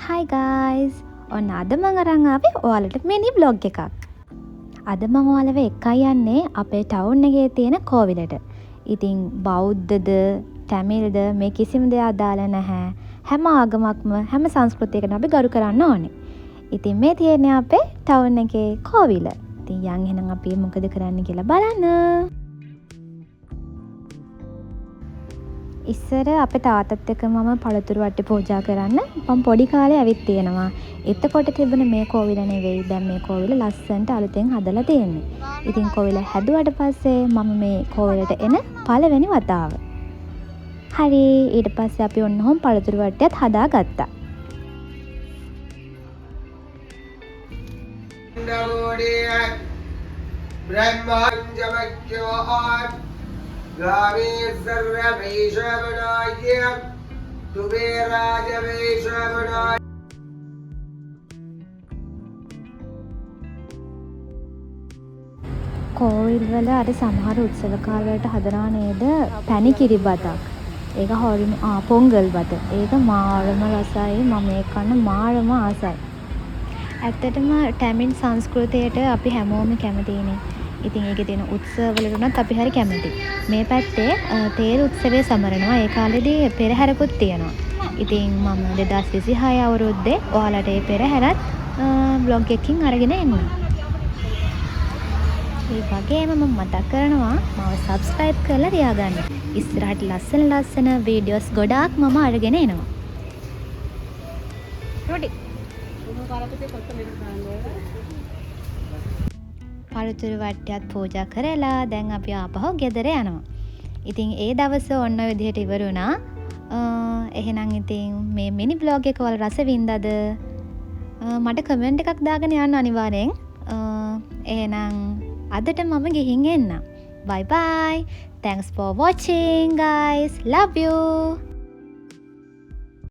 Hi guys! ඔන්න අද මං අරන් ආවේ ඔයාලට මිනි බ්ලොග් එකක්. අද මං ඔයාලව එක්කයි යන්නේ අපේ ටවුන් එකේ තියෙන කෝවිලට. ඉතින් බෞද්ධද, තැමිල්ද මේ කිසිම දෙයක් අදාළ නැහැ. හැම ආගමක්ම හැම සංස්කෘතියකටම අපි ගරු කරන්න ඕනේ. ඉතින් මේ තියෙන්නේ අපේ ටවුන් එකේ කෝවිල. ඉතින් යන් එහෙනම් අපි මොකද කරන්න කියලා බලන්න. ඉස්සර අපේ තාත්තත් එක්ක මම පළතුරු වට්ටි පූජා කරන්න මම පොඩි කාලේ ඇවිත් තියෙනවා. එතකොට තිබුණ මේ කෝවිල නෙවෙයි දැන් මේ කෝවිල ලස්සනට අලුතෙන් හදලා තියෙන්නේ. ඉතින් කෝවිල හැදුවට පස්සේ මම මේ කෝවිලට එන පළවෙනි වතාව. හරි ඊට පස්සේ අපි ඔන්නෝම පළතුරු වට්ටියත් හදාගත්තා. කෝවිල් වල අර සමහර උත්සව කාලවලට හදනවා නේද පැණි කිරිබතක්. ඒක හොරිම පොංගල් බත. ඒක මාරම රසයි. මම ඒක කන්න මාරම ආසයි. ඇත්තටම ටැමිල් සංස්කෘතියට අපි හැමෝම කැමතිනේ. ඉතින් ඒකේ තියෙන උත්සවවලට උනත් අපි හරි කැමතියි. මේ පැත්තේ තේර උත්සවය සමරනවා. ඒ කාලේදී පෙරහැරකුත් තියෙනවා. ඉතින් මම 2026 අවුරුද්දේ ඔයාලට ඒ පෙරහැරත් බ්ලොග් එකකින් අරගෙන එන්නම්. ඒ වගේම මම මතක් කරනවා මාව subscribe කරලා තියාගන්න. ඉස්සරහට ලස්සන වීඩියෝස් ගොඩාක් මම අරගෙන එනවා. පළතුරු වට්ටියත් පූජා කරලා දැන් අපි ආපහු ගෙදර යනවා. ඉතින් ඒ දවස ඔන්න ඔය විදිහට ඉවර වුණා. එහෙනම් ඉතින් මේ මිනි බ්ලොග් එක ඔයාලා රස වින්දාද? මට කමෙන්ට් එකක් දාගෙන යන්න අනිවාර්යෙන්. එහෙනම් අදට මම ගිහින් එන්නම්. Bye bye. Thanks for watching guys. Love you.